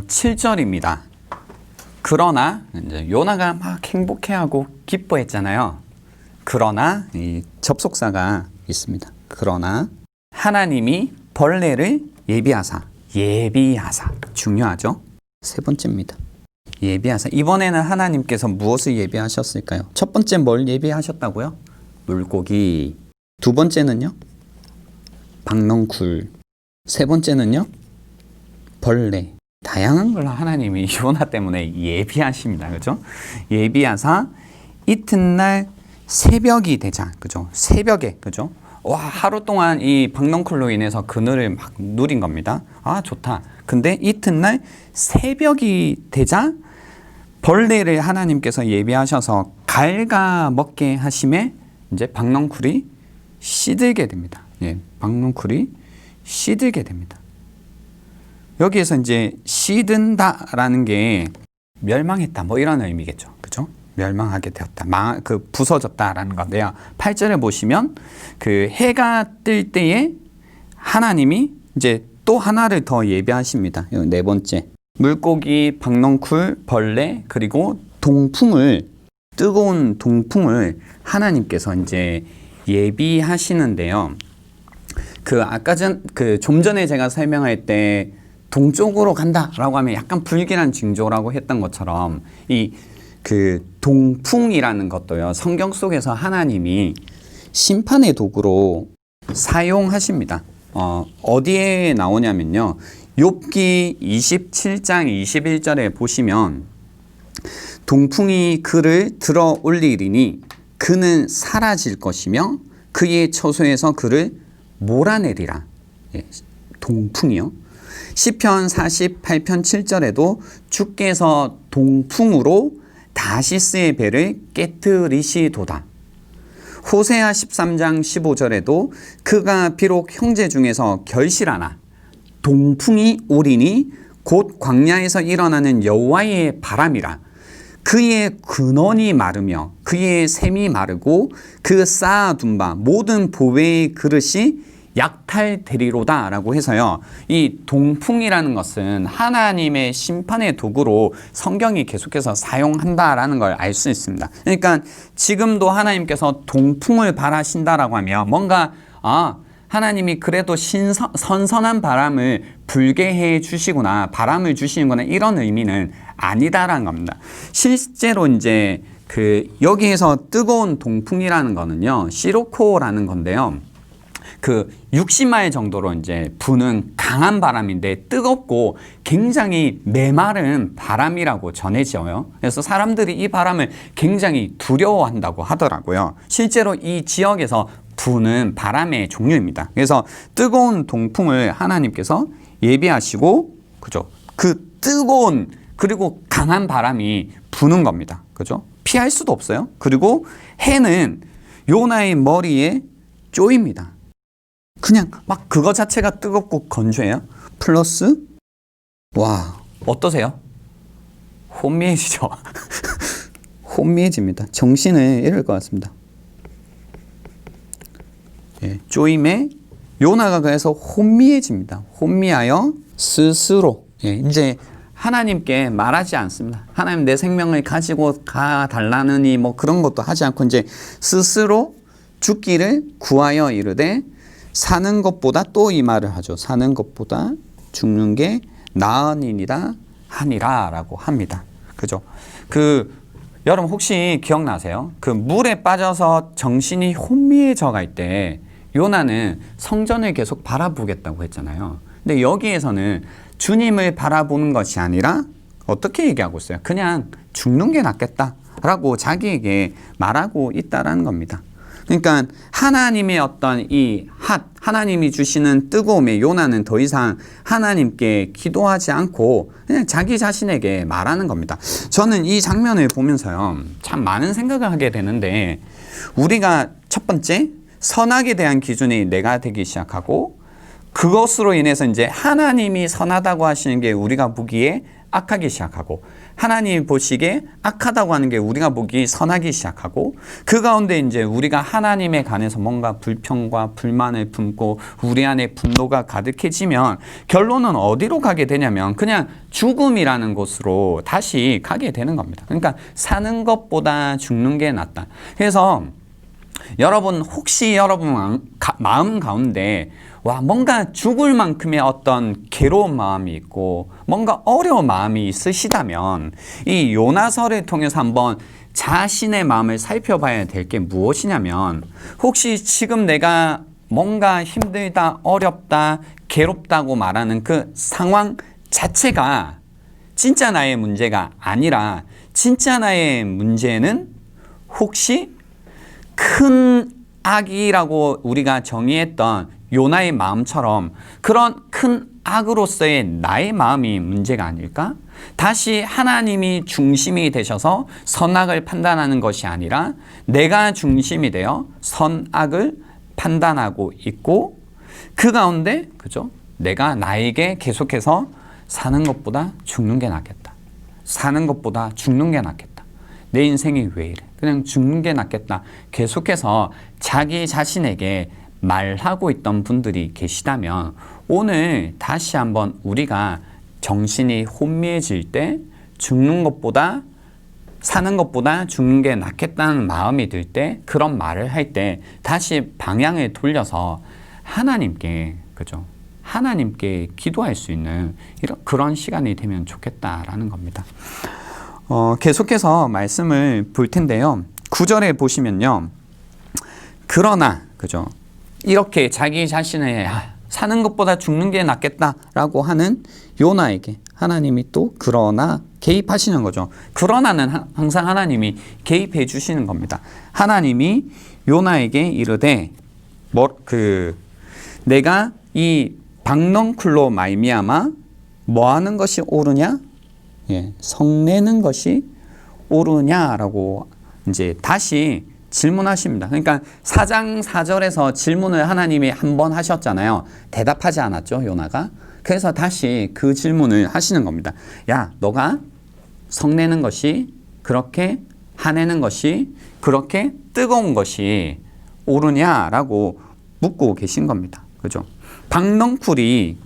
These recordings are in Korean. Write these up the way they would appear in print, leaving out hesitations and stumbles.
7절입니다. 그러나 이제 요나가 막 행복해하고 기뻐했잖아요. 그러나 이 접속사가 있습니다. 그러나 하나님이 벌레를 예비하사 중요하죠. 세 번째입니다. 예비하사. 이번에는 하나님께서 무엇을 예비하셨을까요? 첫 번째 뭘 예비하셨다고요? 물고기. 두 번째는요? 박넝쿨. 세 번째는요? 벌레. 다양한 걸 하나님이 요나 때문에 예비하십니다. 그죠? 예비하사 이튿날 새벽이 되자. 그죠? 새벽에. 그죠? 와, 하루 동안 이 박넝쿨로 인해서 그늘을 막 누린 겁니다. 아, 좋다. 근데 이튿날 새벽이 되자 벌레를 하나님께서 예비하셔서 갉아 먹게 하심에 이제 박넝쿨이 시들게 됩니다. 예, 박넝쿨이 시들게 됩니다. 여기에서 이제 시든다라는 게 멸망했다 뭐 이런 의미겠죠. 그죠? 멸망하게 되었다. 부서졌다라는 건데요. 8절에 보시면 그 해가 뜰 때에 하나님이 이제 또 하나를 더 예비하십니다. 네 번째. 물고기, 박넝쿨, 벌레, 그리고 뜨거운 동풍을 하나님께서 이제 예비하시는데요. 좀 전에 제가 설명할 때 동쪽으로 간다라고 하면 약간 불길한 징조라고 했던 것처럼 동풍이라는 것도요, 성경 속에서 하나님이 심판의 도구로 사용하십니다. 어디에 나오냐면요. 욥기 27장 21절에 보시면 동풍이 그를 들어 올리리니 그는 사라질 것이며 그의 처소에서 그를 몰아내리라. 예, 동풍이요. 시편 48편 7절에도 주께서 동풍으로 다시스의 배를 깨트리시도다. 호세아 13장 15절에도 그가 비록 형제 중에서 결실하나 동풍이 오리니 곧 광야에서 일어나는 여호와의 바람이라. 그의 근원이 마르며 그의 샘이 마르고 그 쌓아둔 바 모든 보배의 그릇이 약탈되리로다 라고 해서요. 이 동풍이라는 것은 하나님의 심판의 도구로 성경이 계속해서 사용한다라는 걸 알 수 있습니다. 그러니까 지금도 하나님께서 동풍을 발하신다라고 하면 뭔가 하나님이 그래도 선선한 바람을 불게 해 주시구나, 바람을 주시는구나, 이런 의미는 아니다라는 겁니다. 실제로 이제 여기에서 뜨거운 동풍이라는 거는요, 시로코라는 건데요. 60마일 정도로 이제 부는 강한 바람인데 뜨겁고 굉장히 메마른 바람이라고 전해져요. 그래서 사람들이 이 바람을 굉장히 두려워한다고 하더라고요. 실제로 이 지역에서 부는 바람의 종류입니다. 그래서 뜨거운 동풍을 하나님께서 예비하시고, 그죠? 그 뜨거운 그리고 강한 바람이 부는 겁니다. 그죠? 피할 수도 없어요. 그리고 해는 요나의 머리에 쪼입니다. 그냥 막 그거 자체가 뜨겁고 건조해요. 플러스 와, 어떠세요? 혼미해지죠? 혼미해집니다. 정신을 잃을 것 같습니다. 예, 쪼임에 요나가 그래서 혼미해집니다. 혼미하여 스스로 이제 하나님께 말하지 않습니다. 하나님 내 생명을 가지고 가달라느니 뭐 그런 것도 하지 않고 이제 스스로 죽기를 구하여 이르되 사는 것보다 또 이 말을 하죠. 사는 것보다 죽는 게 나으니라 하니라 라고 합니다. 그죠? 여러분 혹시 기억나세요? 물에 빠져서 정신이 혼미해져 갈 때 요나는 성전을 계속 바라보겠다고 했잖아요. 근데 여기에서는 주님을 바라보는 것이 아니라 어떻게 얘기하고 있어요? 그냥 죽는 게 낫겠다라고 자기에게 말하고 있다라는 겁니다. 그러니까 하나님의 어떤 하나님이 주시는 뜨거움에 요나는 더 이상 하나님께 기도하지 않고 그냥 자기 자신에게 말하는 겁니다. 저는 이 장면을 보면서요, 참 많은 생각을 하게 되는데, 우리가 첫 번째 선악에 대한 기준이 내가 되기 시작하고, 그것으로 인해서 이제 하나님이 선하다고 하시는 게 우리가 보기에 악하기 시작하고, 하나님이 보시기에 악하다고 하는 게 우리가 보기 선하기 시작하고, 그 가운데 이제 우리가 하나님에 관해서 뭔가 불평과 불만을 품고 우리 안에 분노가 가득해지면 결론은 어디로 가게 되냐면 그냥 죽음이라는 곳으로 다시 가게 되는 겁니다. 그러니까 사는 것보다 죽는 게 낫다. 그래서 여러분, 혹시 여러분 마음 가운데 뭔가 죽을 만큼의 어떤 괴로운 마음이 있고 뭔가 어려운 마음이 있으시다면 이 요나서를 통해서 한번 자신의 마음을 살펴봐야 될 게 무엇이냐면, 혹시 지금 내가 뭔가 힘들다, 어렵다, 괴롭다고 말하는 그 상황 자체가 진짜 나의 문제가 아니라, 진짜 나의 문제는 혹시 큰 악이라고 우리가 정의했던 요나의 마음처럼 그런 큰 악으로서의 나의 마음이 문제가 아닐까? 다시 하나님이 중심이 되셔서 선악을 판단하는 것이 아니라 내가 중심이 되어 선악을 판단하고 있고, 그 가운데 그죠? 내가 나에게 계속해서 사는 것보다 죽는 게 낫겠다. 사는 것보다 죽는 게 낫겠다. 내 인생이 왜 이래? 그냥 죽는 게 낫겠다. 계속해서 자기 자신에게 말하고 있던 분들이 계시다면, 오늘 다시 한번 우리가 정신이 혼미해질 때 죽는 것보다 사는 것보다 죽는 게 낫겠다는 마음이 들 때, 그런 말을 할 때 다시 방향을 돌려서 하나님께, 그죠? 하나님께 기도할 수 있는 그런 시간이 되면 좋겠다라는 겁니다. 계속해서 말씀을 볼 텐데요. 9절에 보시면요. 그러나, 그죠? 이렇게 자기 자신을 사는 것보다 죽는 게 낫겠다라고 하는 요나에게 하나님이 또 그러나 개입하시는 거죠. 그러나는 항상 하나님이 개입해 주시는 겁니다. 하나님이 요나에게 이르되 내가 이 박넝쿨로 말미암아 뭐 하는 것이 옳으냐? 성내는 것이 옳으냐라고 이제 다시 질문하십니다. 그러니까 4장 4절에서 질문을 하나님이 한 번 하셨잖아요. 대답하지 않았죠, 요나가. 그래서 다시 그 질문을 하시는 겁니다. 야, 너가 성내는 것이, 그렇게 화내는 것이, 그렇게 뜨거운 것이 옳으냐라고 묻고 계신 겁니다. 그죠? 박넝쿨이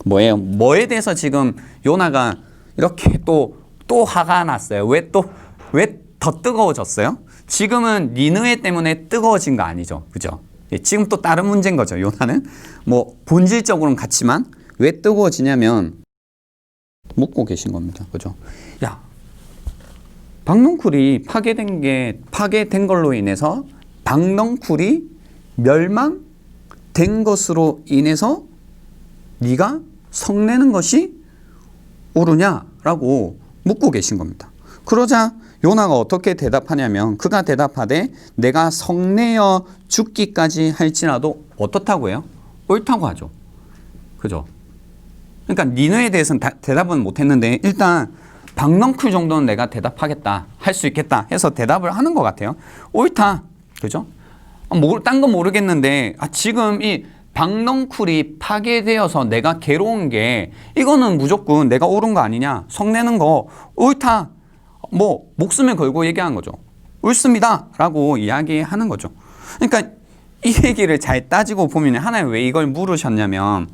뭐예요? 뭐에 대해서 지금 요나가 이렇게 또 화가 났어요? 왜 더 뜨거워졌어요? 지금은 니느웨 때문에 뜨거워진 거 아니죠. 그죠? 지금 또 다른 문제인 거죠. 요나는 본질적으로는 같지만 왜 뜨거워지냐면 묻고 계신 겁니다. 그죠? 야, 박넝쿨이 파괴된 걸로 인해서 박넝쿨이 멸망된 것으로 인해서 네가 성내는 것이 옳으냐라고 묻고 계신 겁니다. 그러자 요나가 어떻게 대답하냐면, 그가 대답하되 내가 성내어 죽기까지 할지라도 어떻다고 해요? 옳다고 하죠. 그죠? 그러니까 니느에 대해서는 대답은 못했는데 일단 박넝쿨 정도는 내가 대답하겠다, 할 수 있겠다 해서 대답을 하는 것 같아요. 옳다. 그죠? 딴 건 모르겠는데 지금 이 박넝쿨이 파괴되어서 내가 괴로운 게, 이거는 무조건 내가 옳은 거 아니냐, 성내는 거 옳다, 목숨을 걸고 얘기한 거죠. 옳습니다 라고 이야기하는 거죠. 그러니까 이 얘기를 잘 따지고 보면 하나님 왜 이걸 물으셨냐면,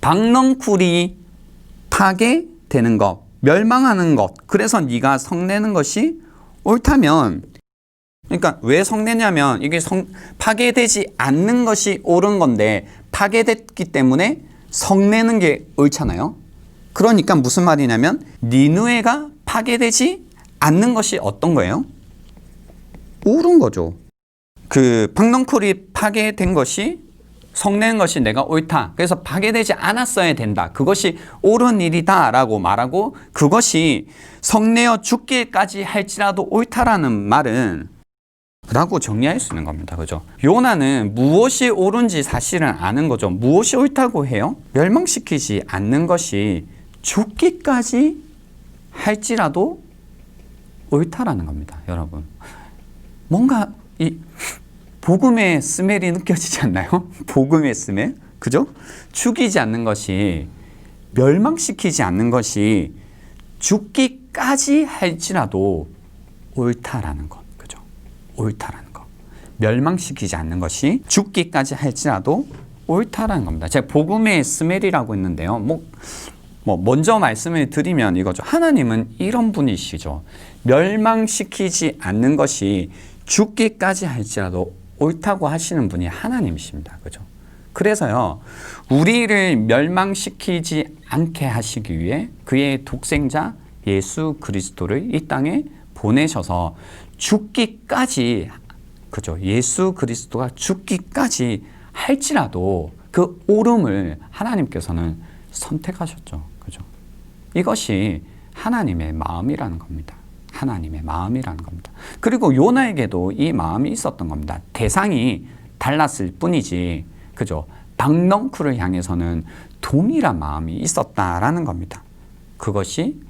박넝쿨이 파괴되는 것, 멸망하는 것, 그래서 네가 성내는 것이 옳다면, 그러니까 왜 성내냐면 이게 파괴되지 않는 것이 옳은 건데 파괴됐기 때문에 성내는 게 옳잖아요. 그러니까 무슨 말이냐면 니느웨가 파괴되지 않는 것이 어떤 거예요? 옳은 거죠. 그 박넝쿨이 파괴된 것이, 성내는 것이 내가 옳다. 그래서 파괴되지 않았어야 된다. 그것이 옳은 일이다 라고 말하고, 그것이 성내어 죽기까지 할지라도 옳다라는 말은 라고 정리할 수 있는 겁니다. 그죠? 요나는 무엇이 옳은지 사실은 아는 거죠. 무엇이 옳다고 해요? 멸망시키지 않는 것이 죽기까지 할지라도 옳다라는 겁니다. 여러분, 뭔가 이 복음의 스멜이 느껴지지 않나요? 복음의 스멜? 그죠? 죽이지 않는 것이, 멸망시키지 않는 것이 죽기까지 할지라도 옳다라는 것. 그죠? 옳다라는 것. 멸망시키지 않는 것이 죽기까지 할지라도 옳다라는 겁니다. 제가 복음의 스멜이라고 했는데요. 먼저 말씀을 드리면 이거죠. 하나님은 이런 분이시죠. 멸망시키지 않는 것이 죽기까지 할지라도 옳다고 하시는 분이 하나님이십니다. 그죠? 그래서요, 우리를 멸망시키지 않게 하시기 위해 그의 독생자 예수 그리스도를 이 땅에 보내셔서 죽기까지, 그죠? 예수 그리스도가 죽기까지 할지라도 그 옳음을 하나님께서는 선택하셨죠. 그죠? 이것이 하나님의 마음이라는 겁니다. 하나님의 마음이라는 겁니다. 그리고 요나에게도 이 마음이 있었던 겁니다. 대상이 달랐을 뿐이지, 그죠? 박넝쿨을 향해서는 동일한 마음이 있었다라는 겁니다. 그것이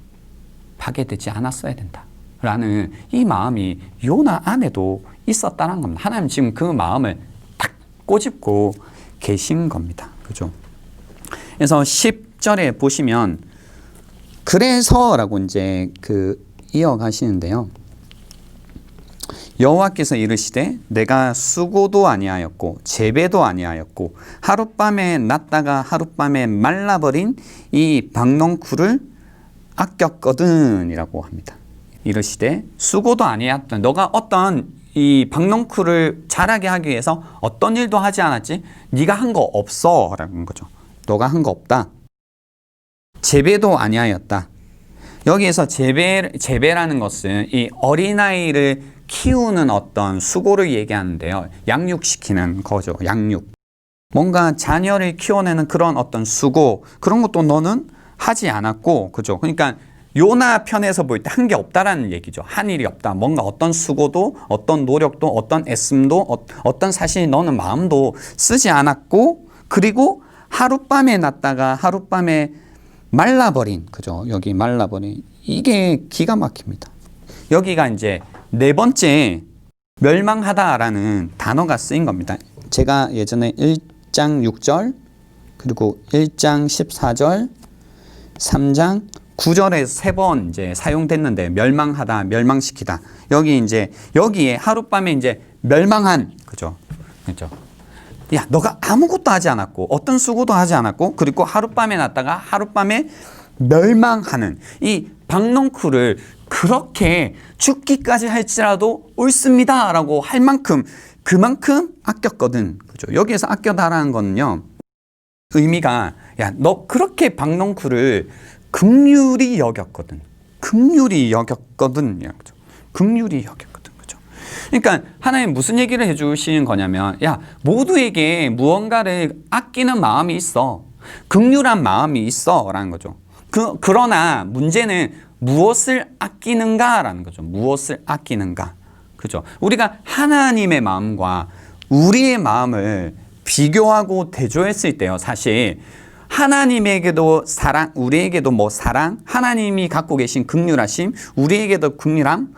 파괴되지 않았어야 된다라는 이 마음이 요나 안에도 있었다는 겁니다. 하나님 지금 그 마음을 딱 꼬집고 계신 겁니다. 그죠? 그래서 10절에 보시면 그래서라고 이제 이어가시는데요. 여호와께서 이르시되 내가 수고도 아니하였고 재배도 아니하였고 하룻밤에 났다가 하룻밤에 말라버린 이 박넝쿨을 아꼈거든이라고 합니다. 이르시되 수고도 아니하였다. 너가 어떤 이 박넝쿨을 자라게 하기 위해서 어떤 일도 하지 않았지? 네가 한 거 없어 라는 거죠. 너가 한 거 없다. 재배도 아니하였다. 여기에서 재배라는 것은 이 어린아이를 키우는 어떤 수고를 얘기하는데요. 양육시키는 거죠. 양육. 뭔가 자녀를 키워내는 그런 어떤 수고, 그런 것도 너는 하지 않았고, 그죠? 그러니까 요나 편에서 볼 때 한 게 없다라는 얘기죠. 한 일이 없다. 뭔가 어떤 수고도, 어떤 노력도, 어떤 애씀도, 어떤 사실 너는 마음도 쓰지 않았고, 그리고 하룻밤에 났다가 하룻밤에 말라버린, 그죠? 여기 말라버린. 이게 기가 막힙니다. 여기가 이제 네 번째 멸망하다라는 단어가 쓰인 겁니다. 제가 예전에 1장 6절, 그리고 1장 14절, 3장 9절에 세 번 이제 사용됐는데 멸망하다, 멸망시키다. 여기에 하룻밤에 이제 멸망한, 그죠? 그죠? 야, 너가 아무것도 하지 않았고 어떤 수고도 하지 않았고 그리고 하룻밤에 났다가 하룻밤에 멸망하는 이 박넝쿨을 그렇게 죽기까지 할지라도 옳습니다 라고 할 만큼 그만큼 아꼈거든. 그죠? 여기에서 아껴다라는 거는요, 의미가 야, 너 그렇게 박넝쿨을 긍휼히 여겼거든. 긍휼히 여겼거든. 긍휼히 여겼거든. 그러니까 하나님 무슨 얘기를 해주시는 거냐면, 야, 모두에게 무언가를 아끼는 마음이 있어. 긍휼한 마음이 있어 라는 거죠. 그러나 문제는 무엇을 아끼는가라는 거죠. 무엇을 아끼는가. 그죠? 우리가 하나님의 마음과 우리의 마음을 비교하고 대조했을 때요, 사실 하나님에게도 사랑, 우리에게도 사랑, 하나님이 갖고 계신 긍휼하심, 우리에게도 긍휼함,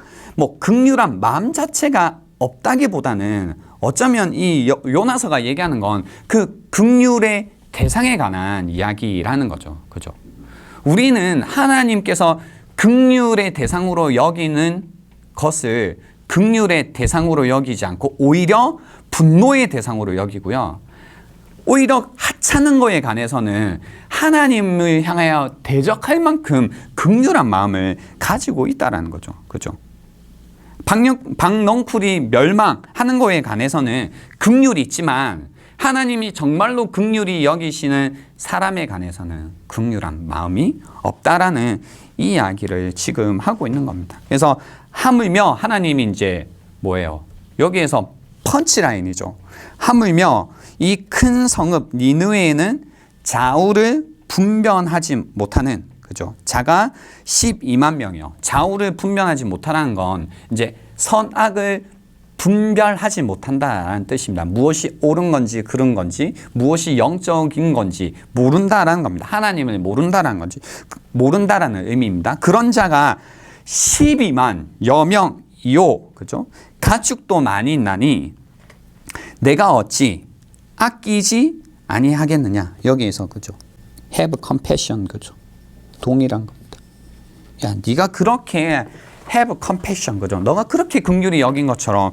긍휼한 마음 자체가 없다기보다는 어쩌면 이 요나서가 얘기하는 건 그 긍휼의 대상에 관한 이야기라는 거죠. 그죠? 우리는 하나님께서 긍휼의 대상으로 여기는 것을 긍휼의 대상으로 여기지 않고 오히려 분노의 대상으로 여기고요. 오히려 하찮은 거에 관해서는 하나님을 향하여 대적할 만큼 긍휼한 마음을 가지고 있다라는 거죠. 그죠? 박넝쿨이 멸망하는 거에 관해서는 긍휼이 있지만 하나님이 정말로 긍휼히 여기시는 사람에 관해서는 긍휼한 마음이 없다라는 이 이야기를 지금 하고 있는 겁니다. 그래서 하물며 하나님이 이제 뭐예요? 여기에서 펀치라인이죠. 하물며 이 큰 성읍 니느웨에는 좌우를 분별하지 못하는, 그죠? 자가 12만 명이요. 좌우를 분별하지 못하라는 건 이제 선악을 분별하지 못한다라는 뜻입니다. 무엇이 옳은 건지 그른 건지, 무엇이 영적인 건지 모른다라는 겁니다. 하나님을 모른다라는 건지, 모른다라는 의미입니다. 그런 자가 12만 여명이요, 그죠? 가축도 많이 있나니 내가 어찌 아끼지 아니하겠느냐. 여기에서, 그죠? have compassion, 그죠? 동일한 겁니다. 야, 네가 그렇게 have compassion, 그죠? 너가 그렇게 긍휼히 여긴 것처럼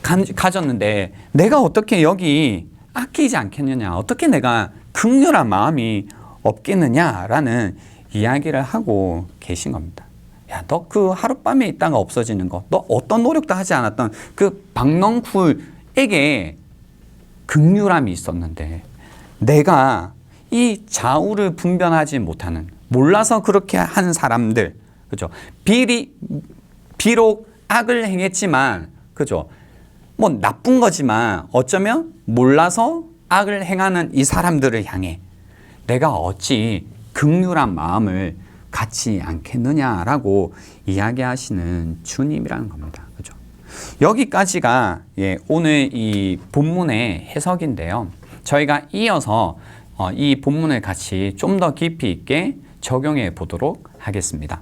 가졌는데 내가 어떻게 여기 아끼지 않겠느냐? 어떻게 내가 긍휼한 마음이 없겠느냐라는 이야기를 하고 계신 겁니다. 야, 너 그 하룻밤에 있다가 없어지는 거, 너 어떤 노력도 하지 않았던 그 박넝쿨에게 긍휼함이 있었는데 내가 이 좌우를 분별하지 못하는, 몰라서 그렇게 한 사람들, 그죠? 비록 악을 행했지만, 그죠? 뭐 나쁜 거지만 어쩌면 몰라서 악을 행하는 이 사람들을 향해 내가 어찌 긍휼한 마음을 갖지 않겠느냐라고 이야기하시는 주님이라는 겁니다. 그죠? 여기까지가 오늘 이 본문의 해석인데요. 저희가 이어서 이 본문을 같이 좀 더 깊이 있게 적용해 보도록 하겠습니다.